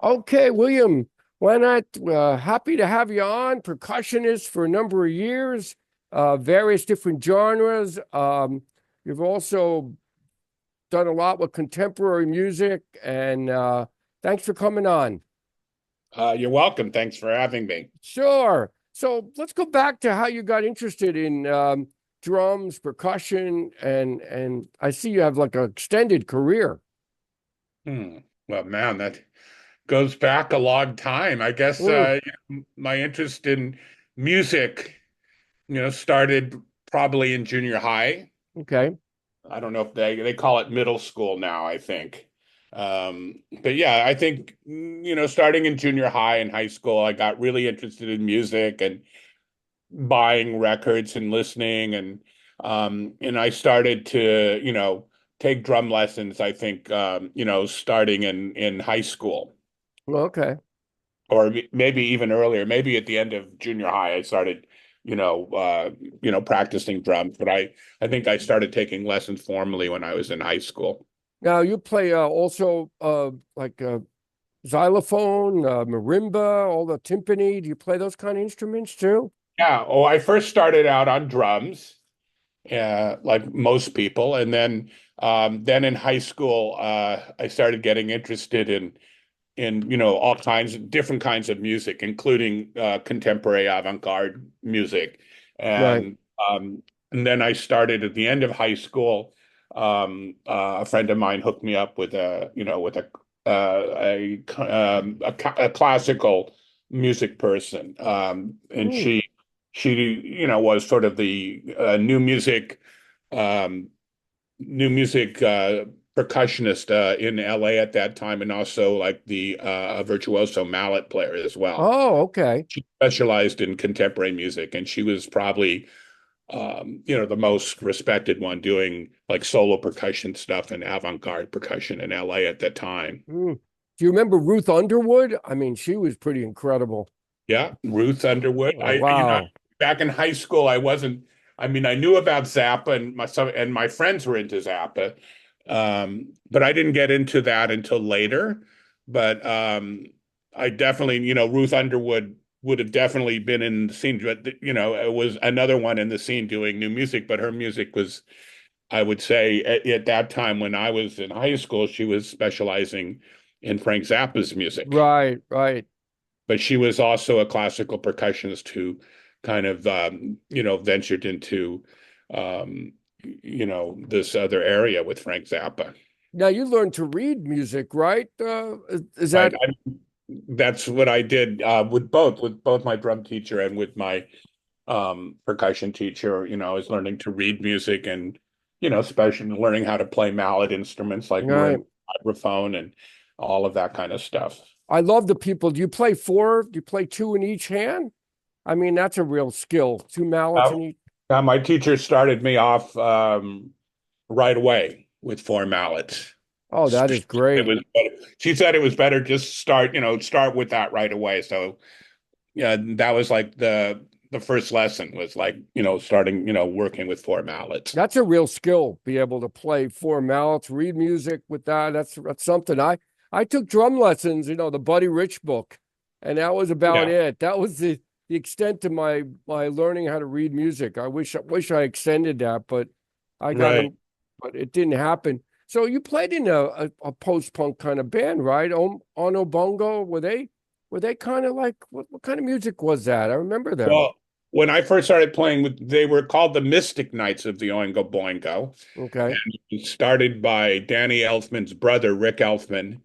Okay, William, why not? Happy to have you on, percussionist for a number of years, various different genres. You've also done a lot with contemporary music, and thanks for coming on. You're welcome. Thanks for having me. Sure. So let's go back to how you got interested in drums, percussion, and I see you have like an extended career. Hmm. Well, man, that goes back a long time. I guess Mm, my interest in music, started probably in junior high. okay. I don't know if they call it middle school now, I think. But yeah, I think starting in junior high and high school, I got really interested in music and buying records and listening and I started to take drum lessons. I think starting in high school Okay. or maybe even earlier, maybe at the end of junior high I started you know uh practicing drums, but I think I started taking lessons formally when I was in high school. Now you play also like xylophone, marimba, all the timpani. Do you play those kind of instruments too? Yeah, oh, I first started out on drums, like most people. And then in high school, I started getting interested in all kinds of different kinds of music, including contemporary avant-garde music. Right. And and then I started at the end of high school. A friend of mine hooked me up with a classical music person, and Mm. she was sort of the um, new music percussionist in LA at that time, and also like the a virtuoso mallet player as well. Oh, okay. She specialized in contemporary music, and she was probably the most respected one doing like solo percussion stuff and avant-garde percussion in LA at that time. Mm. Do you remember Ruth Underwood? I mean, she was pretty incredible. Yeah, Ruth Underwood. Oh, wow. Back in high school, I wasn't. I mean, I knew about Zappa and my friends were into Zappa, but I didn't get into that until later. But I definitely, Ruth Underwood would have definitely been in the scene, but it was another one in the scene doing new music. But her music was, I would say, at that time when I was in high school, she was specializing in Frank Zappa's music, Right, right. but she was also a classical percussionist who kind of ventured into this other area with Frank Zappa. Now you learned to read music, right? Is Right. that That's what I did with both my drum teacher and with my percussion teacher. I was learning to read music and especially learning how to play mallet instruments like right? marimba, vibraphone, and all of that kind of stuff. I love the people. Do you play four? Do you play two in each hand? I mean, that's a real skill. Two mallets Uh, in each. my teacher started me off right away with four mallets. Oh, that is It great. was she said it was better just start with that right away. So yeah, that was like the first lesson was like, starting, working with four mallets. That's a real skill. Be able to play four mallets, read music with that. That's something. I took drum lessons. The Buddy Rich book, and that was about Yeah, it. That was the extent of my learning how to read music. I wish I extended that, but I got right. them, but it didn't happen. So you played in a post punk kind of band, right? Oingo Boingo. Were they kind of like what kind of music was that? I remember them. Well, when I first started playing they were called the Mystic Knights of the Oingo Boingo. Okay. And it started by Danny Elfman's brother, Rick Elfman,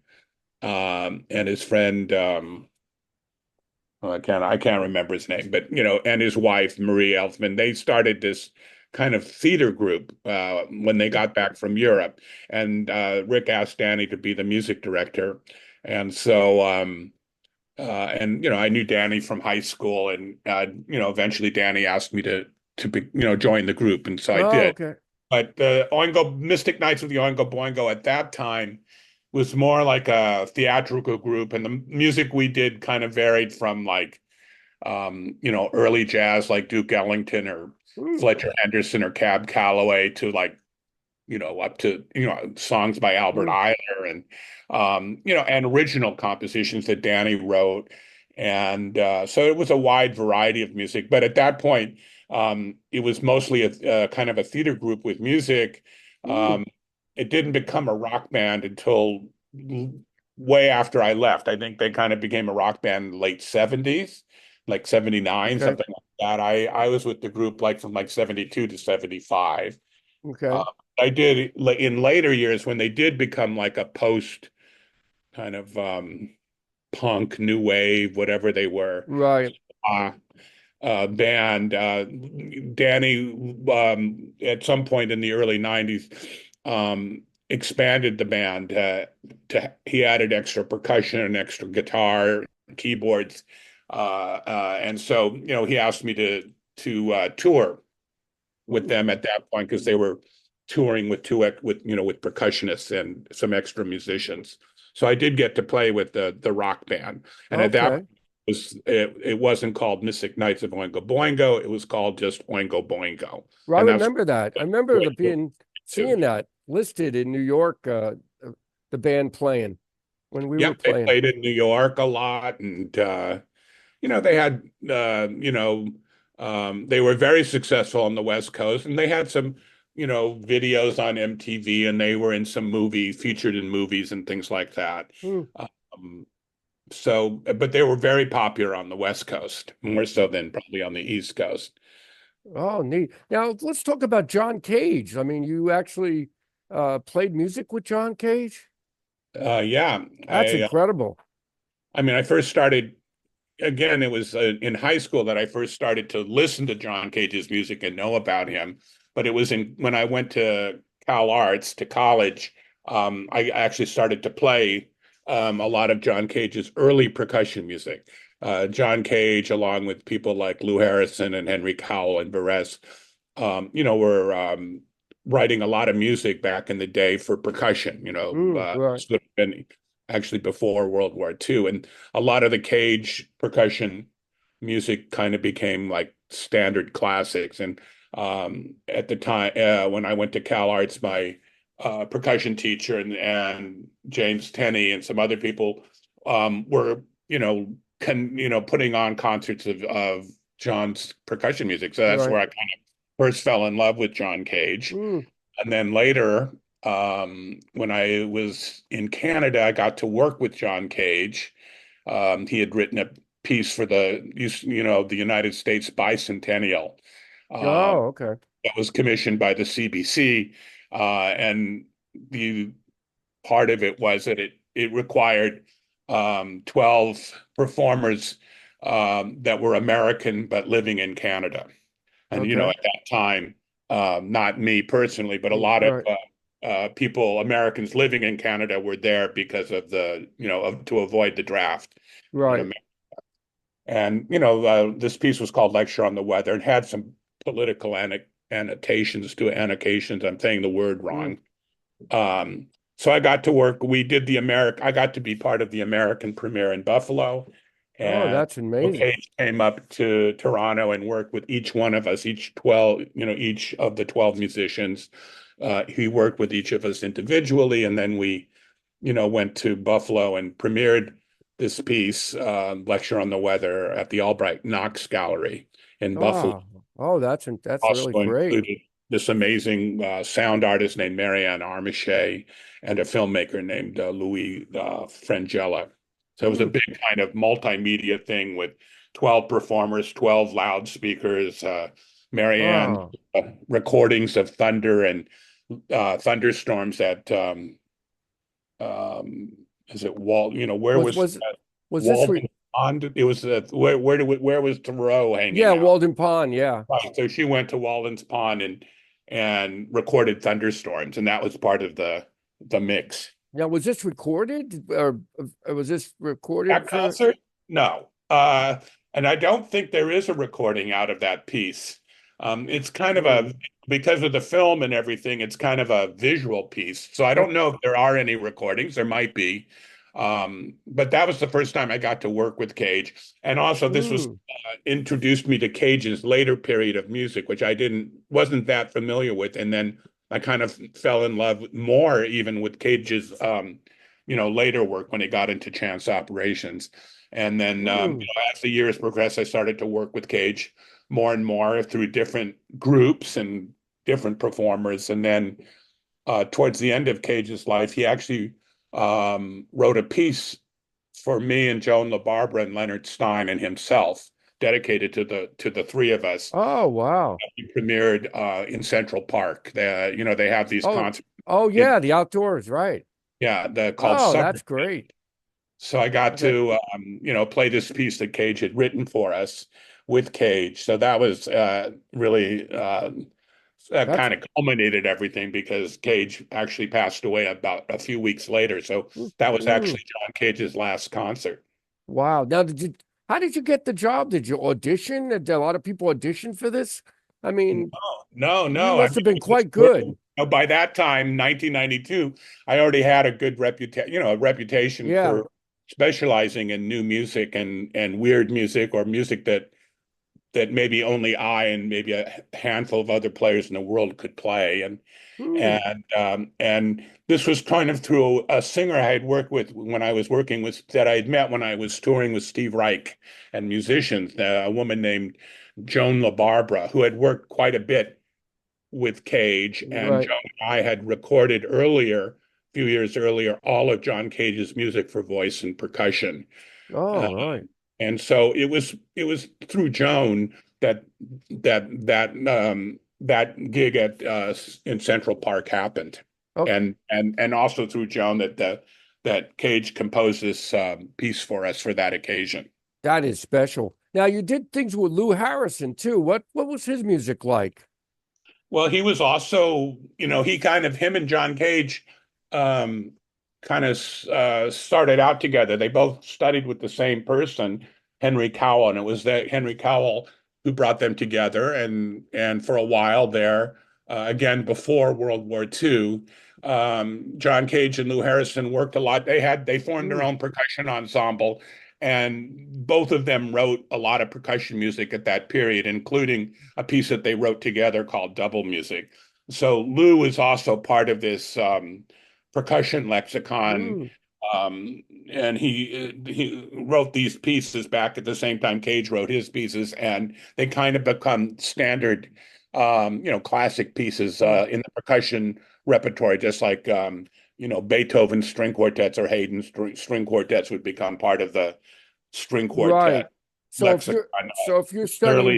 and his friend, well, I can't remember his name, but and his wife Marie Elfman. They started this kind of theater group when they got back from Europe, and Rick asked Danny to be the music director, and so and I knew Danny from high school, and eventually Danny asked me to be, join the group, and so I Oh, did. okay. But the Oingo Mystic Knights of the Oingo Boingo at that time was more like a theatrical group, and the music we did kind of varied from like early jazz like Duke Ellington or Hmm. Fletcher Henderson or Cab Calloway to like up to, songs by Albert Mm, Ayler and, and original compositions that Danny wrote. And so it was a wide variety of music. But at that point, it was mostly a kind of a theater group with music. mm, Um, it didn't become a rock band until way after I left. I think they kind of became a rock band in the late 70s, like 79, okay. something like that. I was with the group like from like 72 to 75. Uh, Okay. I did in later years when they did become like a post kind of punk, new wave, whatever they were, Right. uh, band. Danny, at some point in the early 90s, expanded the band. He added extra percussion and extra guitar, keyboards, and so he asked me to tour with Mm, them at that point because they were touring with with percussionists and some extra musicians. So I did get to play with the rock band, and at that okay. it wasn't called Mystic Knights of Oingo Boingo. It was called just Oingo Boingo, Well, I and that's remember that. I remember what the being to. seeing that listed in New York, the band playing when we were Yep, they playing. played in New York a lot, and they had they were very successful on the West Coast, and they had some videos on MTV, and they were in some featured in movies and things like that. Hmm. Um, but they were very popular on the West Coast, more so than probably on the East Coast. Oh, neat. Now let's talk about John Cage. I mean, you actually played music with John Cage? Yeah, That's incredible. I mean, I first started again. It was in high school that I first started to listen to John Cage's music and know about him. But it was in when I went to Cal Arts to college. I actually started to play a lot of John Cage's early percussion music. John Cage, along with people like Lou Harrison and Henry Cowell and Barres, were writing a lot of music back in the day for percussion. Right, Sort of been actually before World War II, and a lot of the Cage percussion music kind of became like standard classics. And at the time, when I went to Cal Arts, my percussion teacher and James Tenney and some other people were, putting on concerts of John's percussion music. So that's right. where I kind of first fell in love with John Cage. Mm. And then later, when I was in Canada, I got to work with John Cage. He had written a piece for the United States Bicentennial Oh, okay. that was commissioned by the CBC, and the part of it was that it required 12 performers that were American but living in Canada. And Okay. at that time, not me personally, but a lot of Right, people, Americans living in Canada, were there because of to avoid the draft in right. America. And this piece was called "Lecture on the Weather" and had some political annotations to annotations. I'm saying the word Mm. wrong. So I got to work. We did the American. I got to be part of the American premiere in Buffalo, Oh, and that's amazing. Cage came up to Toronto and worked with each one of us, each of the 12 musicians. He worked with each of us individually, and then we, went to Buffalo and premiered this piece, Lecture on the Weather, at the Albright Knox Gallery in Buffalo. Oh, oh, that's Also really great. included this amazing sound artist named Marianne Armache and a filmmaker named Louis Frangella. So it was a Mm. big kind of multimedia thing with 12 performers, 12 loudspeakers, Marianne Oh, recordings of thunder and thunderstorms at is it where was was was was this Walden Pond? It was where was Thoreau hanging yeah, out? Walden Pond, yeah. Right. So she went to Walden's Pond and recorded thunderstorms, and that was part of the mix. Now, was this recorded or was this recorded That for concert? No. And I don't think there is a recording out of that piece. It's kind of mm, because of the film and everything, it's kind of a visual piece. So I oh, don't know if there are any recordings. There might be. But that was the first time I got to work with Cage. And also this was mm, introduced me to Cage's later period of music, which I wasn't that familiar with. And then I kind of fell in love more even with Cage's later work when he got into chance operations. And then Mm. as the years progressed, I started to work with Cage more and more through different groups and different performers. And then towards the end of Cage's life, he actually wrote a piece for me and Joan LaBarbera and Leonard Stein and himself, dedicated to the three of us. Oh, wow. He premiered in Central Park. They have these Oh, concerts. oh It, yeah, the outdoors, right. yeah, the called Oh, Summer. that's great. So I got Okay. to play this piece that Cage had written for us with Cage. So that was really that That's kind of culminated everything because Cage actually passed away about a few weeks later. So that was mm, actually John Cage's last concert. wow. Now, how did you get the job? Did you audition? Did a lot of people audition for this? I No, mean, no, you no. I must mean, have been it was quite good. by that time, 1992, I already had a good reputation, a reputation Yeah. for specializing in new music and weird music or music that maybe only I and maybe a handful of other players in the world could play. Hmm. And this was kind of through a singer I had worked with when I was working with that I had met when I was touring with Steve Reich and musicians, a woman named Joan LaBarbera, who had worked quite a bit with Cage, and Right. Joan and I had recorded earlier, a few years earlier, all of John Cage's music for voice and percussion. Uh, Oh, right. and so it was through Joan that gig at in Central Park happened, Okay. and also through Joan that Cage composed this piece for us for that occasion. That is special. Now, you did things with Lou Harrison too. What was his music like? Well, he was also, him and John Cage um, kind of started out together. They both studied with the same person, Henry Cowell, and it was that Henry Cowell who brought them together. And for a while there, again before World War II, John Cage and Lou Harrison worked a lot. They formed their Mm, own percussion ensemble, and both of them wrote a lot of percussion music at that period, including a piece that they wrote together called Double Music. So Lou is also part of this percussion lexicon, mm, and he wrote these pieces back at the same time Cage wrote his pieces, and they kind of become standard, classic pieces mm. in the percussion repertoire, just like Beethoven's string quartets or Haydn's string quartets would become part of the string Right. quartet So if lexicon. you're so if you're studying, Early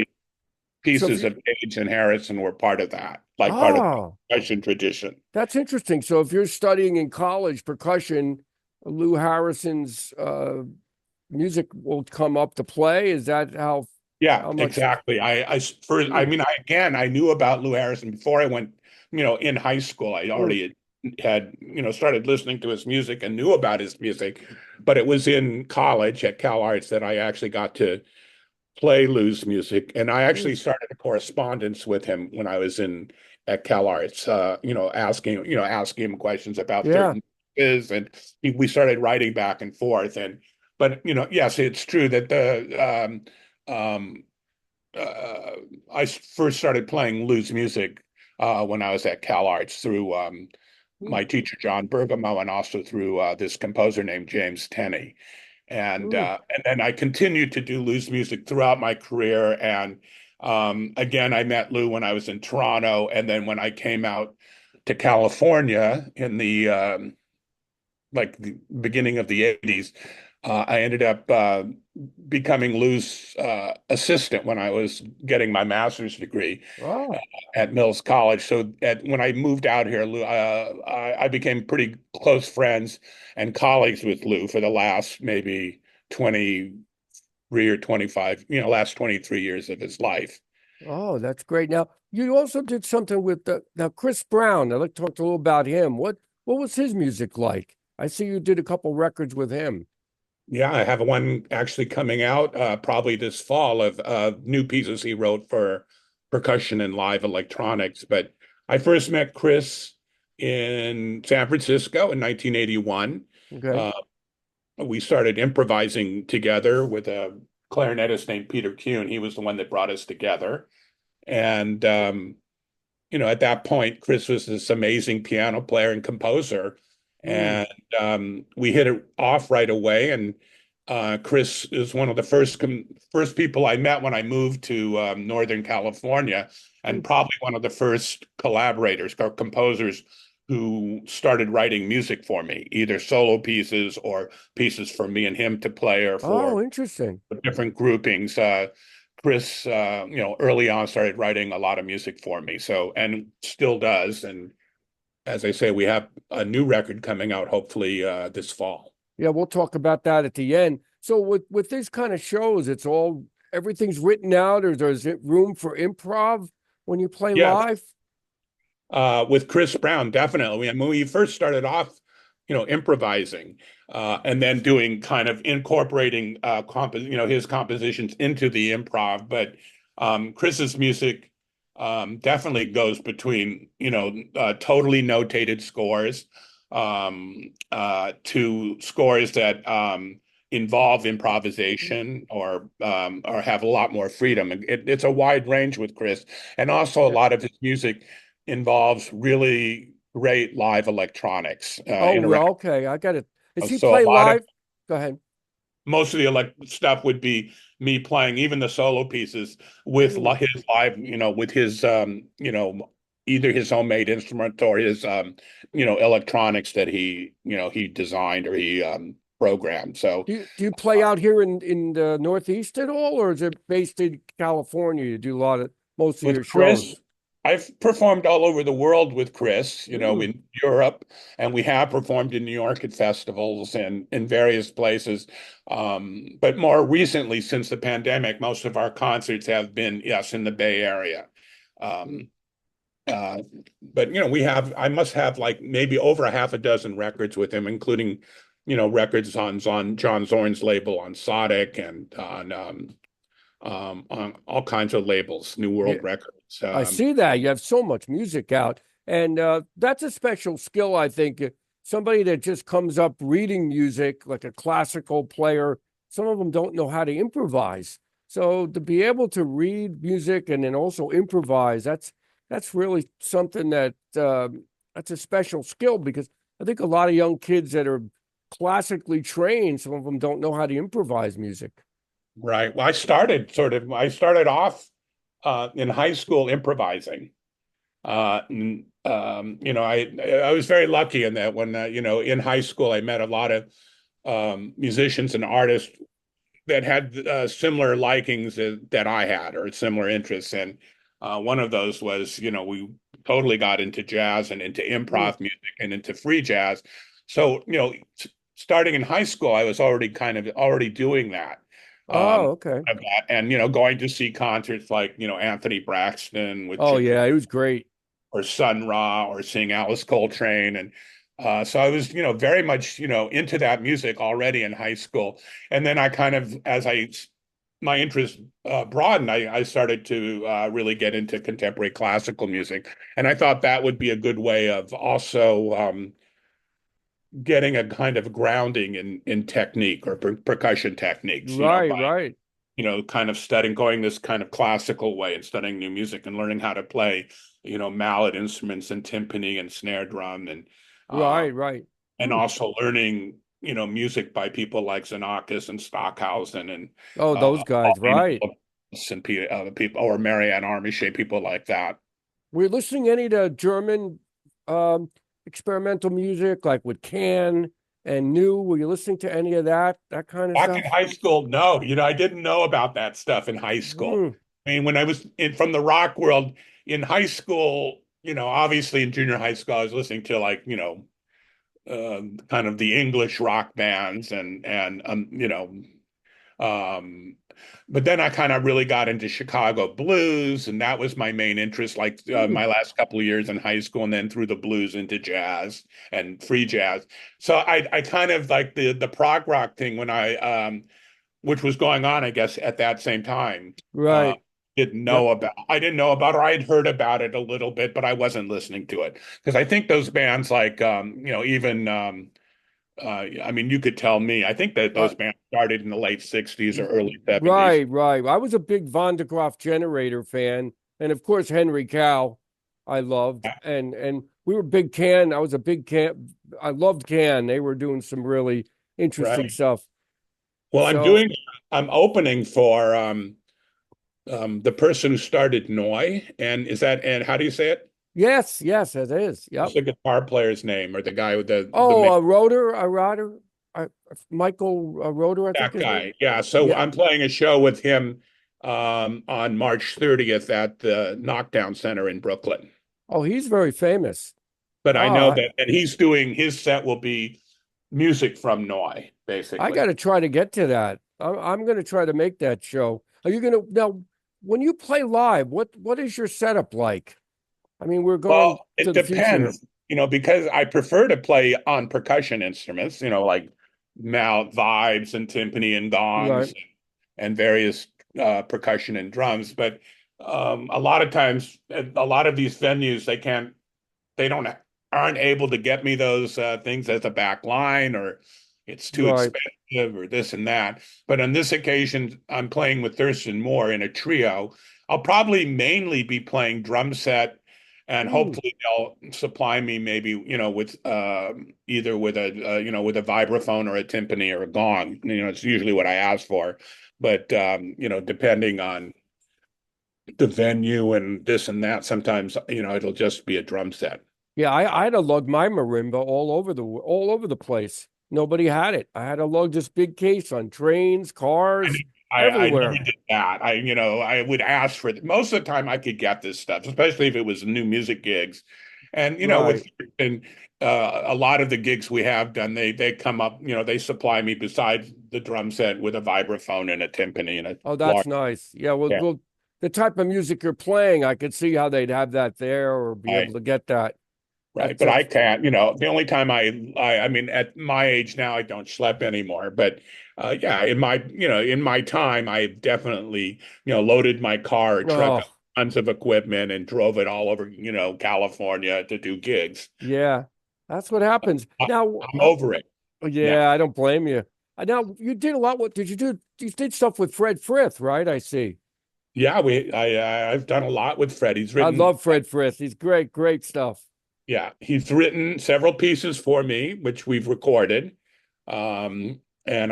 so if pieces you of Cage and Harrison were part of that, like part of the oh, percussion tradition. that's interesting. So if you're studying in college percussion, Lou Harrison's music will come up to play. Is that Yeah, how much? exactly. First, I Mm, mean, I knew about Lou Harrison before I went, in high school. I mm, already had, started listening to his music and knew about his music, but it was in college at Cal Arts that I actually got to play Lou's music, and I mm. actually started a correspondence with him when I was in at Cal Arts, asking him questions about Yeah. certain things, and we started writing back and forth. But yes, it's true that um, uh, I first started playing Lou's music when I was at Cal Arts through Mm, my teacher John Bergamo, and also through this composer named James Tenney. mm, And then I continued to do Lou's music throughout my career. And again, I met Lou when I was in Toronto, and then when I came out to California in the like the beginning of the 80s, I ended up becoming Lou's assistant when I was getting my master's degree uh, oh, at Mills College. So when I moved out here, Lou, I became pretty close friends and colleagues with Lou for the last maybe 23 or 25, last 23 years of his life. oh, that's great. Now you also did something with now Chris Brown. I'd like to talk a little about him. What was his music like? I see you did a couple records with him. Yeah, I have one actually coming out probably this fall of new pieces he wrote for percussion and live electronics. But I first met Chris in San Francisco in 1981. Okay. Uh, we started improvising together with a clarinetist named Peter Kuhn. He was the one that brought us together. And at that point, Chris was this amazing piano player and composer, Mm. and we hit it off right away. And Chris is one of the first people I met when I moved to Northern California, and Mm. probably one of the first collaborators or composers who started writing music for me, either solo pieces or pieces for me and him to play, or Oh, for interesting. different groupings. Chris, early on started writing a lot of music for me. So, and still does. And as I say, we have a new record coming out hopefully this fall. Yeah, we'll talk about that at the end. So with these kind of shows, it's all everything's written out, or there's room for improv when you play Yeah, live? with Chris Brown, definitely. When we first started off, improvising, and then doing kind of incorporating his compositions into the improv. But Chris's music definitely goes between, totally notated scores, to scores that involve improvisation, or have a lot more freedom. It's a wide range with Chris, and also a Yeah. lot of his music involves really great live electronics, Oh, interact. well, okay, I got it. Does he So a play lot of live? Go ahead. most of the stuff would be me playing even the solo pieces with Mm. his live, with his either his homemade instrument or his electronics that he designed or he programmed. So Do you play out here in the Northeast at all, or is it based in California? You do a lot of most of with your Chris, shows. I've performed all over the world with Chris, Mm. in Europe, and we have performed in New York at festivals and in various places. But more recently, since the pandemic, most of our concerts have been, yes, in the Bay Area. Mm. Um, uh, but I must have like maybe over a half a dozen records with him, including, records on John Zorn's label on Sodic, and on all kinds of labels, New Yeah, World Records. I see that. You have so much music out, and that's a special skill, I think. Somebody that just comes up reading music like a classical player, some of them don't know how to improvise. So to be able to read music and then also improvise, that's really something that's a special skill, because I think a lot of young kids that are classically trained, some of them don't know how to improvise music. Right. Well, I started off in high school improvising. I was very lucky in that when in high school I met a lot of musicians and artists that had similar likings that I had, or similar interests. And one of those was, we totally got into jazz and into Mm. improv music and into free jazz. So, starting in high school, I was already doing that. Oh, okay. And, going to see concerts like, Anthony Braxton with Oh, Chicken, yeah, it was great. or Sun Ra, or seeing Alice Coltrane. And so I was, very much, into that music already in high school. And then I kind of, my interest broadened, I started to really get into contemporary classical music. And I thought that would be a good way of also getting a kind of grounding in technique, or percussion techniques, Right, by, right, kind of studying, going this kind of classical way and studying new music and learning how to play, mallet instruments and timpani and snare drum, um, right. and Hmm. also learning, music by people like Xenakis and Stockhausen and Oh, those guys, Paulina right. and other people, or Marianne Armichet, people like that. We're listening any to German um, experimental music, like with Can and New. Were you listening to any of that kind of Back in stuff? high school, no, I didn't know about that stuff in high school. Mm. I mean, when I was from the rock world in high school, obviously in junior high school, I was listening to, like, kind of the English rock bands, and um, but then I kind of really got into Chicago blues, and that was my main interest, like Mm. my last couple of years in high school, and then through the blues into jazz and free jazz. So I kind of like the prog rock thing when which was going on, I guess, at that same time. Uh, Right. Yep. I didn't know about, or I'd heard about it a little bit, but I wasn't listening to it because I think those bands like, even, I mean, you could tell me, I think that Uh, those bands started in the late 60s or early 70s. right. I was a big Von de Graaff Generator fan, and of course Henry Cow. I loved, and we were big Can. I was a big Can. I loved Can. They were doing some really interesting Right. stuff. Well, So I'm opening for the person who started Noi, and how do you say it? yes, yes, it is. What's Yep. the guitar player's name, or the guy with the Oh, a Roder, Michael Roder, I think that his name. guy? Yeah. So Yeah. I'm playing a show with him on March 30th at the Knockdown Center in Brooklyn. Oh, he's very famous. But I know Oh, that, and he's doing his set will be music from Noi, I got basically. to try to get to that. I'm going to try to make that show. Are you going to now? When you play live, what is your setup like? I mean, we're going Well, to it the future here. depends, because I prefer to play on percussion instruments, like mouth vibes and timpani and Right, gongs and various percussion and drums. But a lot of times, a lot of these venues, they don't aren't able to get me those things as a back line, or it's too right. expensive, or this and that. But on this occasion, I'm playing with Thurston Moore in a trio. I'll probably mainly be playing drum set, and Mm, hopefully they'll supply me maybe with either with a vibraphone or a timpani or a gong. It's usually what I ask for, but depending on the venue and this and that, sometimes it'll just be a drum set. yeah, I had to lug my marimba all over the place. Nobody had it. I had to lug this big case on trains, cars, I never everywhere. did that. I would ask for it. Most of the time I could get this stuff, especially if it was new music gigs. And with Right. and a lot of the gigs we have done, they come up, they supply me besides the drum set with a vibraphone and a timpani and a Oh, large. that's nice. Yeah, well, Yeah, the type of music you're playing, I could see how they'd have that there or be able right, to get that. right. But I That's can't, the only time I mean, at my age now, I don't schlep anymore. But yeah, in my time, I definitely, loaded my car or truck up oh, tons of equipment and drove it all over, California to do gigs. yeah. That's what happens. I, Now, I'm over it now. yeah, I don't blame you. Now, you did a lot. What did you do? You did stuff with Fred Frith, right? I see. Yeah, I've done a lot with Fred. I love Fred Frith. He's great, great stuff. He's written several pieces for me, which we've recorded. And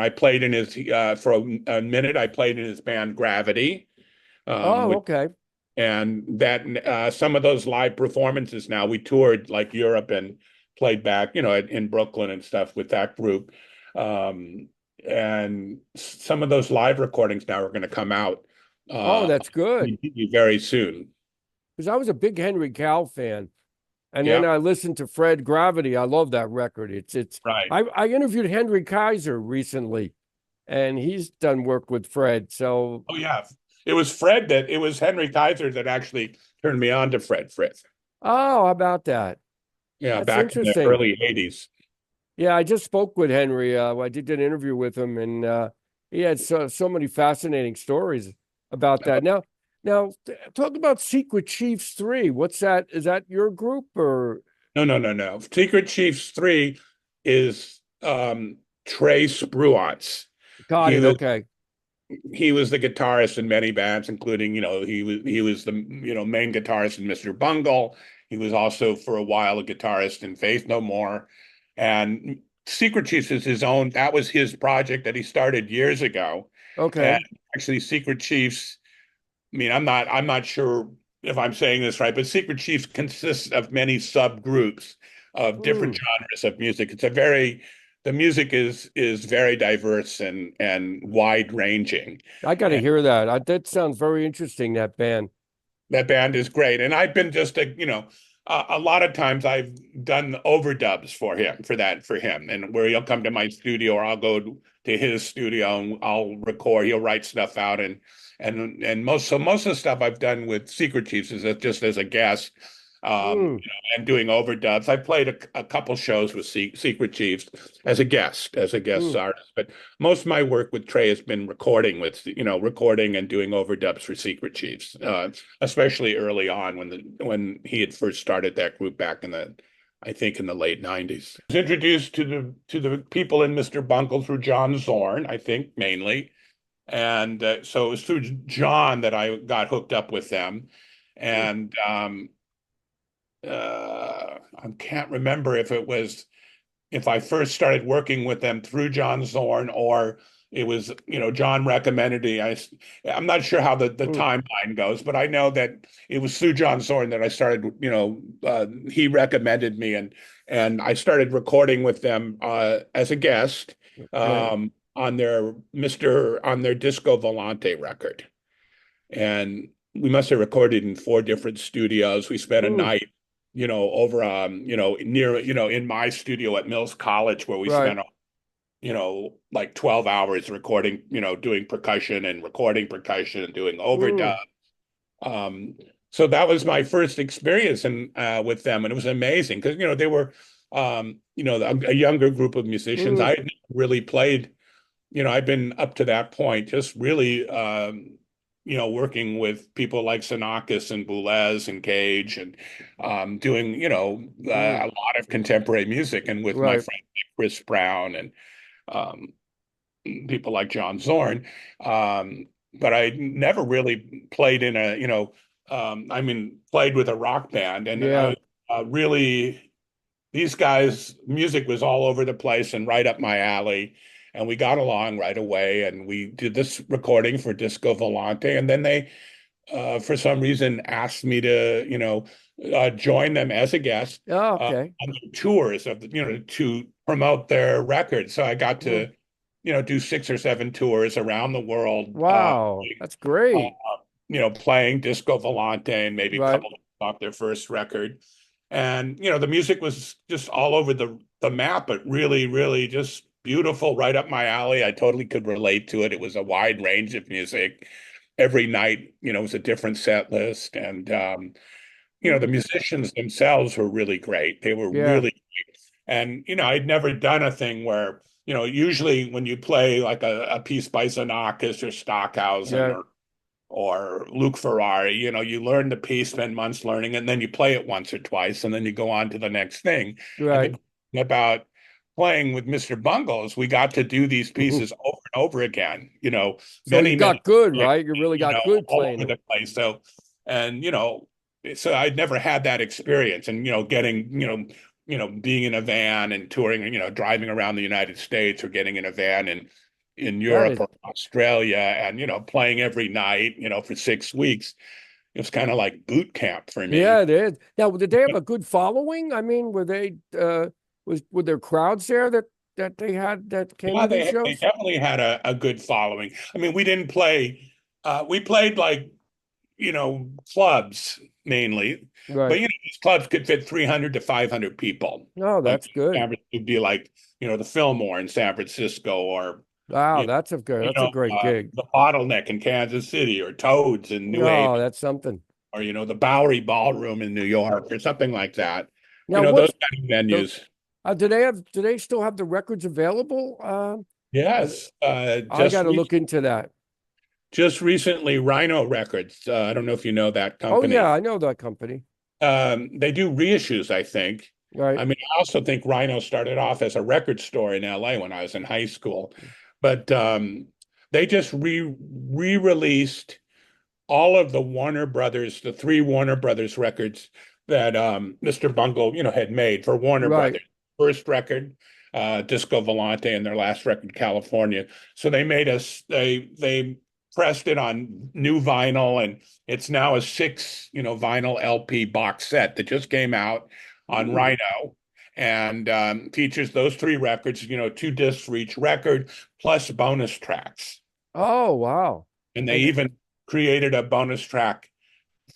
I played in his for a minute. I played in his band Gravity, Oh, which okay. and that some of those live performances. Now we toured like Europe and played back, in Brooklyn and stuff with that group. And some of those live recordings now are going to come out Oh, uh, that's good. very soon. Because I was a big Henry Cow fan. And then Yeah, I listened to Fred Gravity. I love that record. It's right. I interviewed Henry Kaiser recently, and he's done work with Fred. So, Oh yeah, it was Henry Kaiser that actually turned me on to Fred Frith. oh, how about that? Yeah, That's back in the interesting. early '80s. Yeah, I just spoke with Henry. I did an interview with him, and he had so many fascinating stories about that. Now, talk about Secret Chiefs 3. What's that? Is that your group or? No, no, no, no. Secret Chiefs 3 is Trey Spruance. Got He it. was Okay. he was the guitarist in many bands, including, he was the, main guitarist in Mr. Bungle. He was also for a while a guitarist in Faith No More. And Secret Chiefs is that was his project that he started years ago. And Okay. actually Secret Chiefs, I mean, I'm not sure if I'm saying this right, but Secret Chiefs consists of many subgroups of different Hmm. genres of music. The music is very diverse and wide ranging. I got to And hear that. That sounds very interesting, that band. that band is great. And I've been just a lot of times I've done overdubs for him, and where he'll come to my studio or I'll go to his studio and I'll record. He'll write stuff out, and most of the stuff I've done with Secret Chiefs is just as a guest, Hmm. and doing overdubs. I played a couple shows with Secret Chiefs as a guest Hmm. artist, but most of my work with Trey has been recording and doing overdubs for Secret Chiefs, especially early on when he had first started that group back I think in the late '90s. I was introduced to the people in Mr. Bungle through John Zorn, I think mainly, and so it was through John that I got hooked up with them, Hmm. and I can't remember if I first started working with them through John Zorn, or it was, John recommended me. I'm not sure how the Mm, timeline goes, but I know that it was through John Zorn that I started, he recommended me, and I started recording with them as a guest okay. on their Disco Volante record. And we must have recorded in four different studios. We spent a Mm, night, over near, in my studio at Mills College, where we right. spent, like 12 hours recording, doing percussion and recording percussion and doing overdub. Mm, Um, so that was my first experience with them, and it was amazing because, they were, a younger group of musicians. I mm, had never really played, I've been up to that point, just really, working with people like Xenakis and Boulez and Cage, and doing, mm, a lot of contemporary music, and with my right. friend Chris Brown and um, people like John Zorn. But I never really played in played with a rock band, and Yeah. I really, these guys' music was all over the place and right up my alley. And we got along right away. And we did this recording for Disco Volante. And then they, for some reason, asked me to, join them as a guest Oh, okay. on the tours to promote their record. So I got Mm, to, do 6 or 7 tours around the world, wow. That's uh, great. playing Disco Volante and maybe a Right. couple off their first record. And the music was just all over the map, but really, really just beautiful, right up my alley. I totally could relate to it. It was a wide range of music. Every night, was a different set list. And the Mm, musicians themselves were really great. They were yeah. really great. And I'd never done a thing where, usually when you play like a piece by Xenakis or Stockhausen Yeah. or Luke Ferrari, you learn the piece, spend months learning, and then you play it once or twice, and then you go on to the next thing. And the Right. thing about playing with Mr. Bungle is we got to do these pieces over and over again, So you many, many, got good, right? You really got good all playing over it. the place. So, and, so I'd never had that experience, and, getting, being in a van and touring, driving around the United States, or getting in a van and in That Europe is, or Australia, and playing every night, for 6 weeks. It was kind of like boot camp for yeah, me. it is. Now, did they have a good following? I mean, were there crowds there that they had that came Yeah, to these they shows? definitely had a good following. I mean, we didn't play, we played like, clubs mainly, but Right. these clubs could fit 300 to 500 people. Oh, Like that's good. It'd be like, the Fillmore in San Francisco, or Wow, you that's a good. That's a great gig. the Bottleneck in Kansas City, or Toads in New Oh, Haven, that's something. or the Bowery Ballroom in New York, or something like that. Now, Those what's kind of the? venues. Do they still have the records available? Uh, Yes, I got to look into that. just recently, Rhino Records. I don't know if you know that Oh yeah, company. I know that company. They do reissues, I think. Right. I mean, I also think Rhino started off as a record store in LA when I was in high school, but they just re-released all of the 3 Warner Brothers records that Mr. Bungle, had made for Warner Right. Brothers. First record, Disco Volante, and their last record, California. So they pressed it on new vinyl, and it's now a 6, vinyl LP box set that just came out on Mm. Rhino, and features those 3 records, 2 discs for each record, plus bonus tracks. Oh wow. And they And even created a bonus track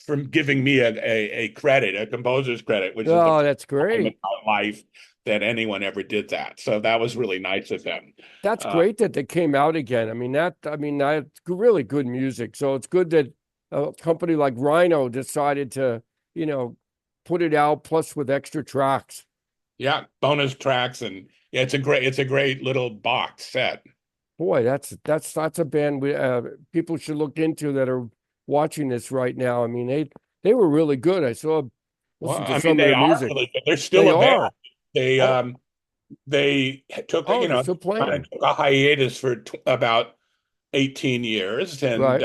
from giving me a credit, a composer's credit, which is the oh, first that's time in great. my life that anyone ever did that. So that was really nice of them. That's Uh, great that they came out again. I mean that's really good music. So it's good that a company like Rhino decided to, you know, put it out plus with extra tracks. yeah, bonus tracks, and yeah, it's a great little box set. Boy, that's a band people should look into that are watching this right now. I mean, they were really good. I saw Well, listened to I mean, some of they their are music. really good. They're still They a band. are. They Oh, um they took oh, they're still kind playing. of took a hiatus for about 18 years, Right.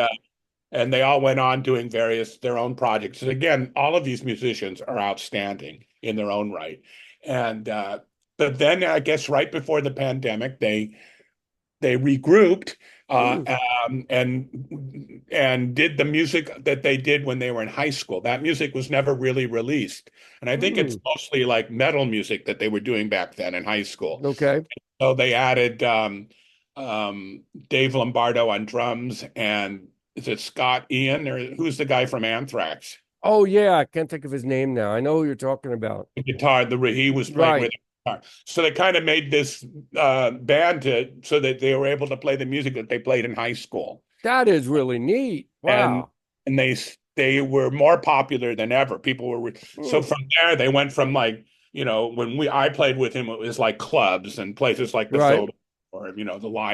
and they all went on doing their own projects. And again, all of these musicians are outstanding in their own right. And but then I guess right before the pandemic, they regrouped uh, Hmm. and did the music that they did when they were in high school. That music was never really released, and I think Hmm. it's mostly like metal music that they were doing back then in high school. Okay. So they added Dave Lombardo on drums, and is it Scott Ian or who's the guy from Anthrax? Oh yeah, I can't think of his name now. I know who you're talking about. The guitar, he was playing Right. with the guitar. So they kind of made this band so that they were able to play the music that they played in high school, That is really neat. and Wow. they were more popular than ever. People were so Hmm. from there they went from like when I played with him, it was like clubs and places like the Right. Soda or the Lime.